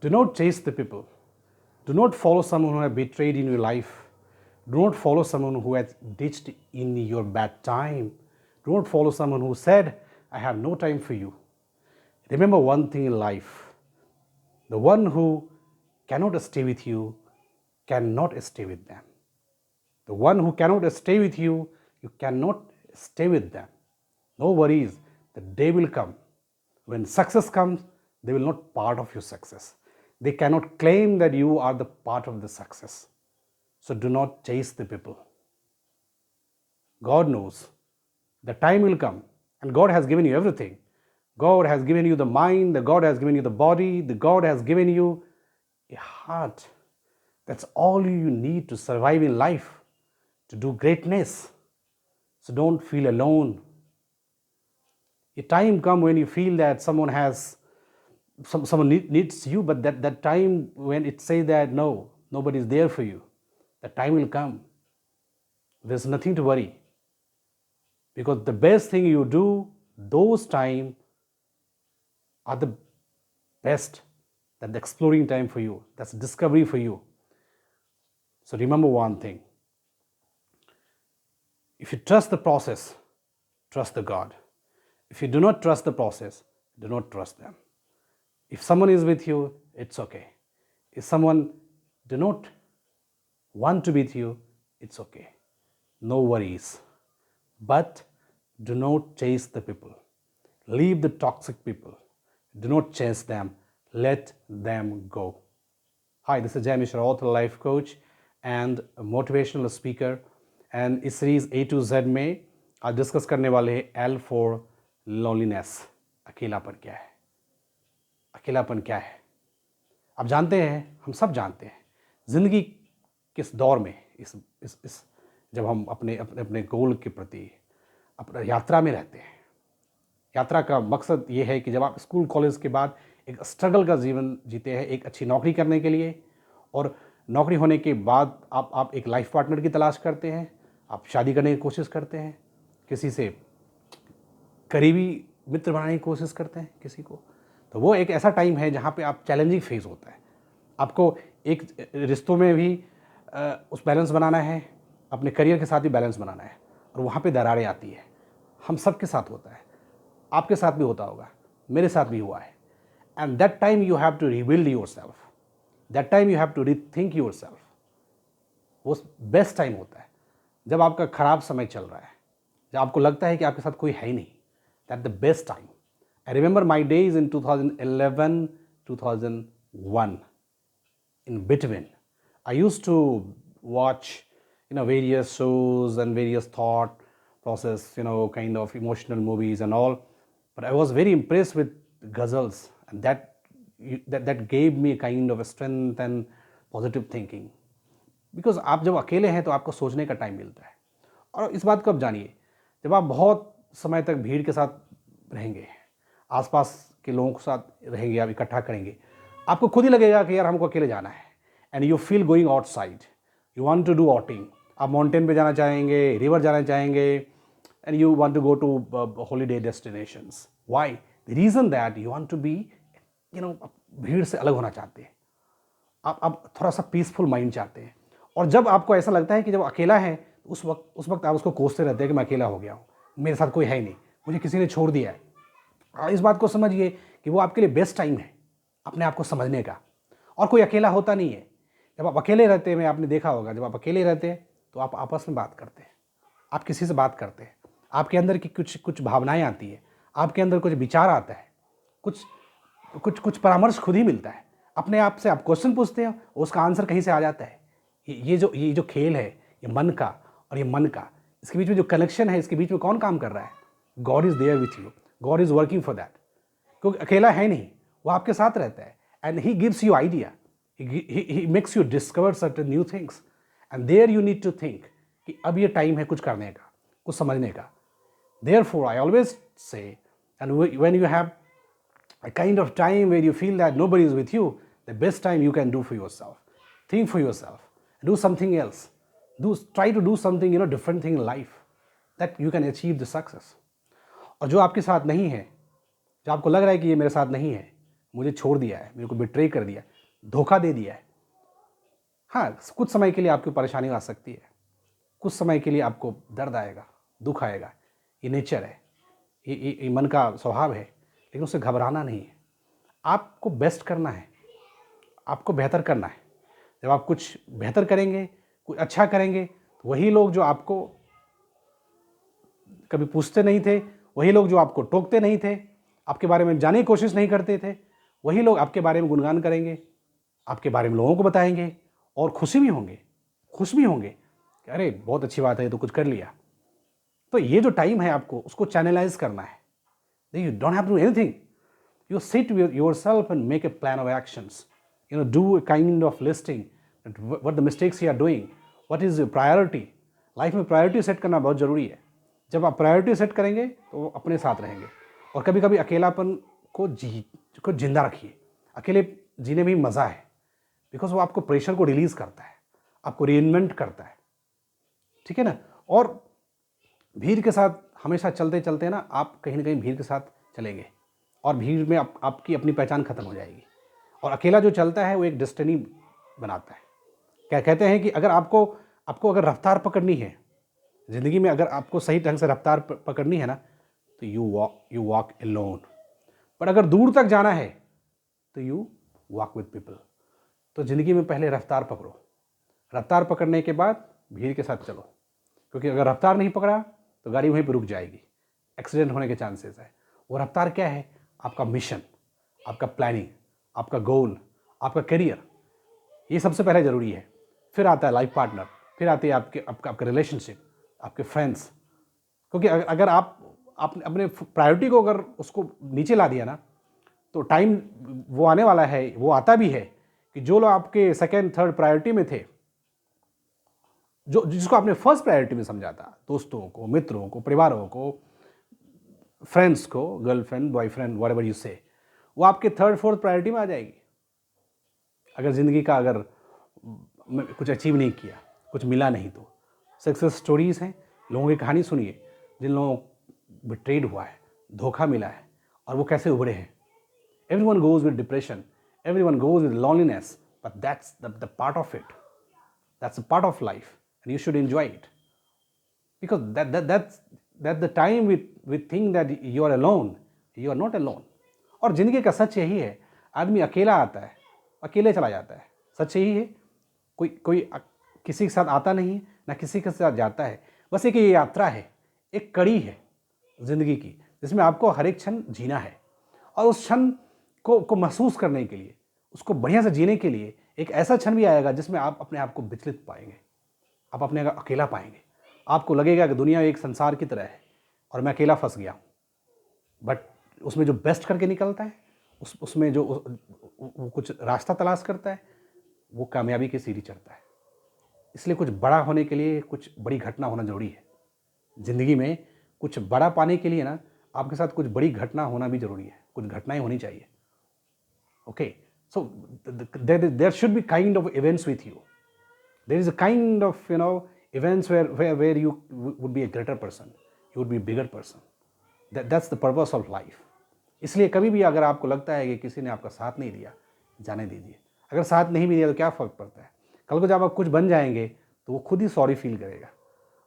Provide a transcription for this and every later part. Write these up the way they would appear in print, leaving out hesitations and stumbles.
Do not chase the people. Do not follow someone who has betrayed in your life. Do not follow someone who has ditched in your bad time. Do not follow someone who said, I have no time for you. Remember one thing in life: the one who cannot stay with you cannot stay with them. The one who cannot stay with you, you cannot stay with them. No worries, the day will come. When success comes, they will not part of your success. They cannot claim that you are the part of the success. So do not chase the people. God knows the time will come, and God has given you everything. God has given you the mind, the God has given you the body, the God has given you a heart. That's all you need to survive in life, to do greatness. So don't feel alone. A time come when you feel that someone needs you, but that time when it says that no, nobody is there for you, that time will come. There's nothing to worry, because the best thing you do, those time are the best. That's the exploring time for you. That's discovery for you. So remember one thing: if you trust the process, trust the God. If you do not trust the process, do not trust them. If someone is with you, it's okay. If someone do not want to be with you, it's okay. No worries. But do not chase the people. Leave the toxic people. Do not chase them. Let them go. Hi, this is Jay Mishra, author, life coach, and a motivational speaker. And इस series A to Z में आज discuss करने वाले हैं L for loneliness. अकेलापन क्या है? अकेलापन क्या है? आप जानते हैं, हम सब जानते हैं, ज़िंदगी किस दौर में इस जब हम अपने गोल के प्रति अपना यात्रा में रहते हैं। यात्रा का मकसद ये है कि जब आप स्कूल कॉलेज के बाद एक स्ट्रगल का जीवन जीते हैं एक अच्छी नौकरी करने के लिए, और नौकरी होने के बाद आप एक लाइफ पार्टनर की तलाश करते हैं, आप शादी करने की कोशिश करते हैं, किसी से करीबी मित्र बनाने की कोशिश करते हैं किसी को। तो वो एक ऐसा टाइम है जहाँ पे आप चैलेंजिंग फेज होता है। आपको एक रिश्तों में भी उस बैलेंस बनाना है, अपने करियर के साथ भी बैलेंस बनाना है, और वहाँ पे दरारें आती है। हम सब के साथ होता है, आपके साथ भी होता होगा, मेरे साथ भी हुआ है। And that time you have to rebuild yourself, that time you have to rethink yourself. वो बेस्ट टाइम होता है जब आपका खराब समय चल रहा है, जब आपको लगता है कि आपके साथ कोई है ही नहीं। That the best time. I remember my days in 2011, 2001. In between, I used to watch various shows and various thought process, kind of emotional movies and all, but I was very impressed with ghazals, and that gave me a kind of a strength and positive thinking. Because आप जब अकेले हैं तो आपको सोचने का time मिलता है। और इस बात को आप जानिए, जब आप बहुत समय तक भीड़ के साथ रहेंगे, आसपास के लोगों के साथ रहेंगे, आप इकट्ठा करेंगे, आपको खुद ही लगेगा कि यार हमको अकेले जाना है। And you feel going outside, you want to do outing. आप माउंटेन पे जाना चाहेंगे, रिवर जाना चाहेंगे, and you want to go to holiday destinations. Why? The reason that you want to be भीड़ से अलग होना चाहते हैं, आप थोड़ा सा पीसफुल माइंड चाहते हैं। और जब आपको ऐसा लगता है कि जब अकेला है, उस वक्त आप उसको कोसते रहते हैं कि मैं अकेला हो गया हूँ, मेरे साथ कोई है ही नहीं, मुझे किसी ने छोड़ दिया है। इस बात को समझिए कि वो आपके लिए बेस्ट टाइम है अपने आप को समझने का। और कोई अकेला होता नहीं है। जब आप अकेले रहते हैं, आपने देखा होगा, जब आप अकेले रहते हैं तो आप आपस में बात करते हैं, आप किसी से बात करते हैं, आपके अंदर की कुछ भावनाएं आती है, आपके अंदर कुछ विचार आता है, कुछ परामर्श खुद ही मिलता है। अपने आप से आप क्वेश्चन पूछते हैं, उसका आंसर कहीं से आ जाता है। ये जो खेल है, ये मन का और ये मन का, इसके बीच में जो कनेक्शन है, इसके बीच में कौन काम कर रहा है? God is there with you, God is working for that. क्योंकि अकेला है नहीं, वो आपके साथ रहता है। And he gives you idea, he makes you discover certain new things, and there you need to think कि अब ये टाइम है कुछ करने का, कुछ समझने का। Therefore I always say, and when you have a kind of time where you feel that nobody is with you, the best time you can do for yourself, think for yourself, do something else, try to do something different thing in life, that you can achieve the success. और जो आपके साथ नहीं है, जो आपको लग रहा है कि ये मेरे साथ नहीं है, मुझे छोड़ दिया है, मेरे को बिट्रे कर दिया, धोखा दे दिया है। हाँ, कुछ समय के लिए आपकी परेशानी आ सकती है, कुछ समय के लिए आपको दर्द आएगा, दुख आएगा, ये नेचर है, ये मन का स्वभाव है, लेकिन उससे घबराना नहीं है। आपको बेस्ट करना है, आपको बेहतर करना है। जब आप कुछ बेहतर करेंगे, कुछ अच्छा करेंगे, तो वही लोग जो आपको कभी पूछते नहीं थे, वही लोग जो आपको टोकते नहीं थे, आपके बारे में जानने की कोशिश नहीं करते थे, वही लोग आपके बारे में गुणगान करेंगे, आपके बारे में लोगों को बताएंगे और खुशी भी होंगे, खुश भी होंगे कि अरे बहुत अच्छी बात है, ये तो कुछ कर लिया। तो ये जो टाइम है आपको उसको चैनलाइज करना है। You don't have to do anything, you sit with yourself and make a plan of actions, do a kind of listing that what the mistakes you are doing, what is your priority. Life में priority set करना बहुत ज़रूरी है। जब आप priority set करेंगे तो वो अपने साथ रहेंगे। और कभी कभी अकेलापन को जिंदा रखिए। अकेले जीने में मज़ा है, बिकॉज वो आपको प्रेशर को रिलीज़ करता है, आपको रीइन्वेंट करता है, ठीक है ना। और भीड़ के साथ हमेशा चलते चलते ना आप कहीं ना कहीं भीड़ के साथ चलेंगे और भीड़ में आपकी अपनी पहचान खत्म हो जाएगी। और अकेला जो चलता है वो एक डेस्टिनी बनाता है। क्या कहते हैं कि अगर आपको अगर रफ्तार पकड़नी है ज़िंदगी में, अगर आपको सही ढंग से रफ्तार पकड़नी है ना, तो यू वॉक एलोन। पर अगर दूर तक जाना है तो यू वॉक विद पीपल। तो ज़िंदगी में पहले रफ्तार पकड़ो, रफ्तार पकड़ने के बाद भीड़ के साथ चलो, क्योंकि अगर रफ्तार नहीं पकड़ा तो गाड़ी वहीं पर रुक जाएगी, एक्सीडेंट होने के चांसेस है। वो रफ्तार क्या है? आपका मिशन, आपका प्लानिंग, आपका गोल, आपका करियर, ये सबसे पहले ज़रूरी है। फिर आता है लाइफ पार्टनर, फिर आती है आपका रिलेशनशिप, आपके फ्रेंड्स। क्योंकि अगर आप अपने प्रायोरिटी को अगर उसको नीचे ला दिया ना, तो टाइम वो आने वाला है, वो आता भी है कि जो लोग आपके सेकेंड थर्ड प्रायोरिटी में थे, जिसको आपने फर्स्ट प्रायोरिटी में समझा था, दोस्तों को, मित्रों को, परिवारों को, फ्रेंड्स को, गर्लफ्रेंड, बॉयफ्रेंड, व्हाटएवर यू से, वो आपके थर्ड फोर्थ प्रायोरिटी में आ जाएगी। अगर ज़िंदगी का अगर कुछ अचीव नहीं किया, कुछ मिला नहीं, तो सक्सेस स्टोरीज़ हैं, लोगों की कहानी सुनिए जिन लोगों को बिट्रेड हुआ है, धोखा मिला है और वो कैसे उभरे हैं। Everyone goes with depression, everyone goes with loneliness, but that's the part of it, that's a part of life and you should enjoy it, because that's the time we think that you are alone. You are not alone. और ज़िंदगी का सच यही है, आदमी अकेला आता है, अकेले चला जाता है। सच यही है, कोई किसी के साथ आता नहीं है, ना किसी के साथ जाता है। बस एक ये यात्रा है, एक कड़ी है ज़िंदगी की, जिसमें आपको हर एक क्षण जीना है। और उस क्षण को महसूस करने के लिए, उसको बढ़िया से जीने के लिए एक ऐसा क्षण भी आएगा जिसमें आप अपने आप को विचलित पाएंगे, आप अपने अकेला पाएंगे। आपको लगेगा कि दुनिया एक संसार की तरह है और मैं अकेला फंस गया हूँ। बट उसमें जो बेस्ट करके निकलता है, उसमें जो वो कुछ रास्ता तलाश करता है, वो कामयाबी की सीढ़ी चढ़ता है। इसलिए कुछ बड़ा होने के लिए कुछ बड़ी घटना होना ज़रूरी है। ज़िंदगी में कुछ बड़ा पाने के लिए ना आपके साथ कुछ बड़ी घटना होना भी ज़रूरी है, कुछ घटनाएं होनी चाहिए। Okay, so there should be kind of events with you. There is a kind of events where you would be a greater person, you would be a bigger person. That's the purpose of life. इसलिए कभी भी अगर आपको लगता है कि किसी ने आपका साथ नहीं दिया, जाने दीजिए। अगर साथ नहीं भी दिया तो क्या फ़र्क पड़ता है? कल को जब आप कुछ बन जाएंगे तो वो खुद ही सॉरी फील करेगा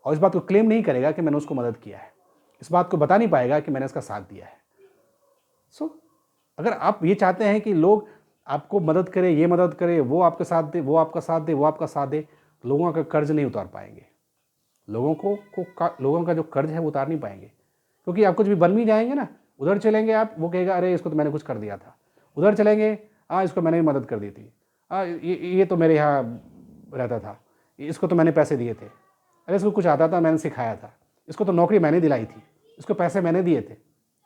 और इस बात को क्लेम नहीं करेगा कि मैंने उसको मदद किया है, इस बात को बता नहीं पाएगा कि मैंने इसका साथ दिया है। अगर आप ये चाहते हैं कि लोग आपको मदद करे, ये मदद करे, वो आपके साथ दे, वो आपका साथ दे, वो आपका साथ दे, लोगों का कर्ज नहीं उतार पाएंगे। लोगों का जो कर्ज है वो उतार नहीं पाएंगे, क्योंकि आप कुछ भी बन भी जाएंगे ना, उधर चलेंगे आप, वो कहेगा अरे इसको तो मैंने कुछ कर दिया था। उधर चलेंगे, हाँ इसको मैंने भी मदद कर दी थी, हाँ ये तो मेरे यहाँ रहता था, इसको तो मैंने पैसे दिए थे, अरे इसको कुछ आता था मैंने सिखाया था, इसको तो नौकरी मैंने दिलाई थी, इसको पैसे मैंने दिए थे,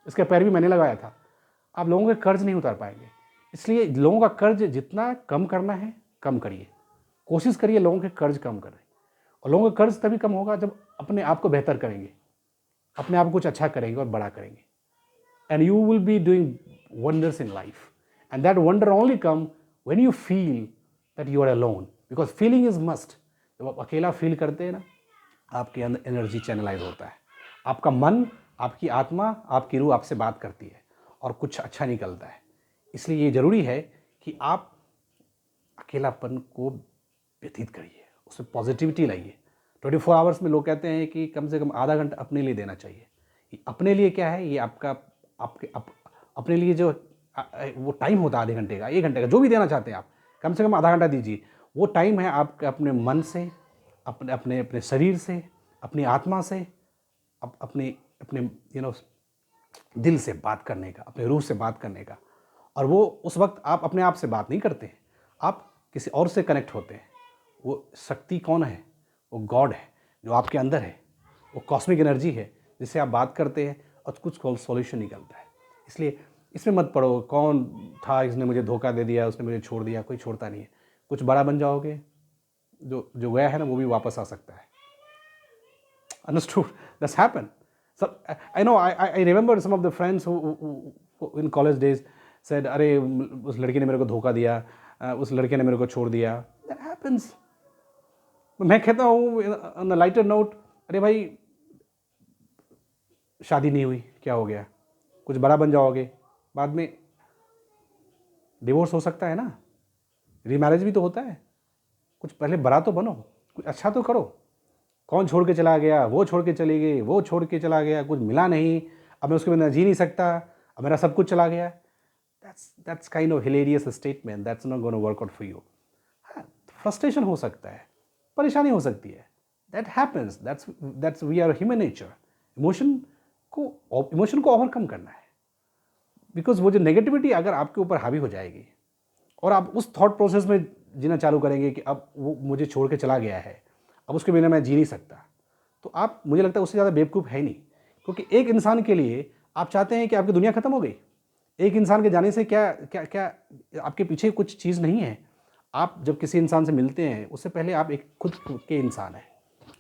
इसके पैर भी मैंने लगाया था। आप लोगों के कर्ज नहीं उतार पाएंगे। इसलिए लोगों का कर्ज जितना कम करना है कम करिए, कोशिश करिए लोगों के कर्ज कम करें। और लोगों का कर्ज तभी कम होगा जब अपने आप को बेहतर करेंगे, अपने आप को कुछ अच्छा करेंगे और बड़ा करेंगे। And you will be doing wonders in life, and that wonder only come when you feel that you are alone, because feeling is must. जब आप अकेला फील करते हैं ना, आपके अंदर एनर्जी चैनलाइज होता है, आपका मन, आपकी आत्मा, आपकी रूह आपसे बात करती है और कुछ अच्छा निकलता है। इसलिए ये ज़रूरी है कि आप अकेलापन को व्यतीत करिए, उसमें पॉजिटिविटी लाइए। 24 आवर्स में लोग कहते हैं कि कम से कम आधा घंटा अपने लिए देना चाहिए। ये अपने लिए क्या है, ये आपका अपने लिए जो वो टाइम होता है आधे घंटे का, 1 घंटे का, जो भी देना चाहते हैं आप, कम से कम आधा घंटा दीजिए। वो टाइम है आपके अपने मन से, अपने अपने अपने शरीर से, अपनी आत्मा से, अपने अपने दिल से बात करने का, अपने रूह से बात करने का। और वो उस वक्त आप अपने आप से बात नहीं करते हैं, आप किसी और से कनेक्ट होते हैं। वो शक्ति कौन है? वो गॉड है जो आपके अंदर है, वो कॉस्मिक एनर्जी है जिससे आप बात करते हैं और कुछ सॉल्यूशन निकलता है। इसलिए इसमें मत पड़ो कौन था, इसने मुझे धोखा दे दिया, उसने मुझे छोड़ दिया। कोई छोड़ता नहीं है। कुछ बड़ा बन जाओगे, जो जो गया है ना वो भी वापस आ सकता है। Understood? That's happened. So I know I remember some of the friends who in college days said, अरे उस लड़की ने मेरे को धोखा दिया, उस लड़के ने मेरे को छोड़ दिया. That happens. मैं कहता हूँ on a lighter note, अरे भाई शादी नहीं हुई, क्या हो गया? कुछ बड़ा बन जाओगे, बाद में डिवोर्स हो सकता है ना, रीमैरिज भी तो होता है। कुछ पहले बड़ा तो बनो, कुछ अच्छा तो करो। कौन छोड़ के चला गया, वो छोड़ के चली गई, वो छोड़ के चला गया, कुछ मिला नहीं, अब मैं उसके बिना जी नहीं सकता, अब मेरा सब कुछ चला गया। That's kind of hilarious statement, that's not gonna work out for you. Frustration हो सकता है, परेशानी हो सकती है, that happens, that's we are human nature. Emotion को ओवरकम करना है, बिकॉज वो जो नेगेटिविटी अगर आपके ऊपर हावी हो जाएगी और आप उस थॉट प्रोसेस में जीना चालू करेंगे कि अब वो मुझे छोड़ के चला गया है, अब उसके बिना मैं जी नहीं सकता, तो आप, मुझे लगता है उससे ज़्यादा बेवकूफ़ है नहीं। क्योंकि एक इंसान के लिए आप चाहते हैं कि आपकी दुनिया ख़त्म हो गई। एक इंसान के जाने से क्या क्या क्या आपके पीछे कुछ चीज़ नहीं है। आप जब किसी इंसान से मिलते हैं उससे पहले आप एक खुद के इंसान हैं,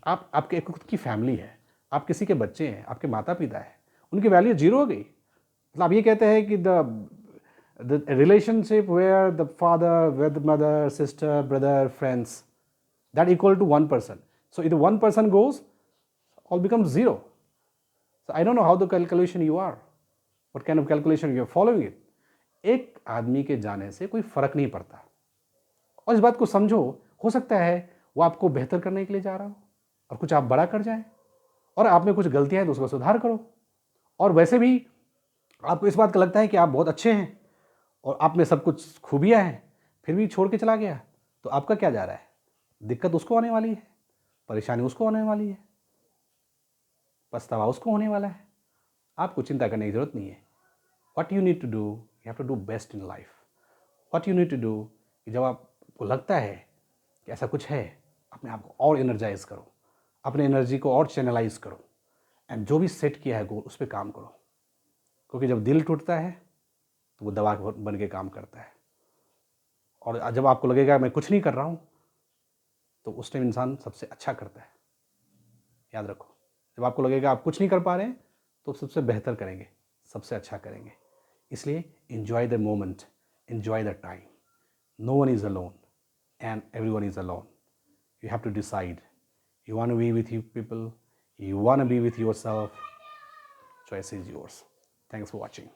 आपके एक खुद की फैमिली है, आप किसी के बच्चे हैं, आपके माता पिता हैं, उनकी वैल्यू जीरो हो गई। मतलब आप ये कहते हैं कि the relationship where the father with mother sister brother friends that equal to one person. So if one person goes, all becomes zero. So I don't know how the calculation you are, what kind of calculation you are following it. एक आदमी के जाने से कोई फर्क नहीं पड़ता। और इस बात को समझो, हो सकता है वो आपको बेहतर करने के लिए जा रहा हो और कुछ आप बड़ा कर जाए, और आप में कुछ गलतियां हैं तो उसको सुधार करो। और वैसे भी आपको इस बात का लगता है कि आप बहुत अच्छे हैं और आप में सब कुछ खूबियां हैं, फिर भी छोड़ के चला गया, तो आपका क्या जा रहा है? दिक्कत उसको होने वाली है, परेशानी उसको होने वाली है, पछतावा उसको होने वाला है। आपको चिंता करने की जरूरत नहीं है। What you need to do, you have to do best in life. What you need to do, जब आपको लगता है कि ऐसा कुछ है, अपने आप को और एनर्जाइज करो, अपने एनर्जी को और चैनलाइज करो, एंड जो भी सेट किया है गोल उस पर काम करो। क्योंकि जब दिल टूटता है तो वो दवा बन के काम करता है। और जब आपको लगेगा मैं कुछ नहीं कर रहा हूँ, तो उस टाइम इंसान सबसे अच्छा करता है। याद रखो, जब आपको लगेगा आप कुछ नहीं कर पा रहे हैं, तो सबसे बेहतर करेंगे, सबसे अच्छा करेंगे। इसलिए enjoy the moment, enjoy the time. No one is alone and everyone is alone. You have to decide. You want to be with you people, you want to be with yourself, choice is yours. Thanks for watching.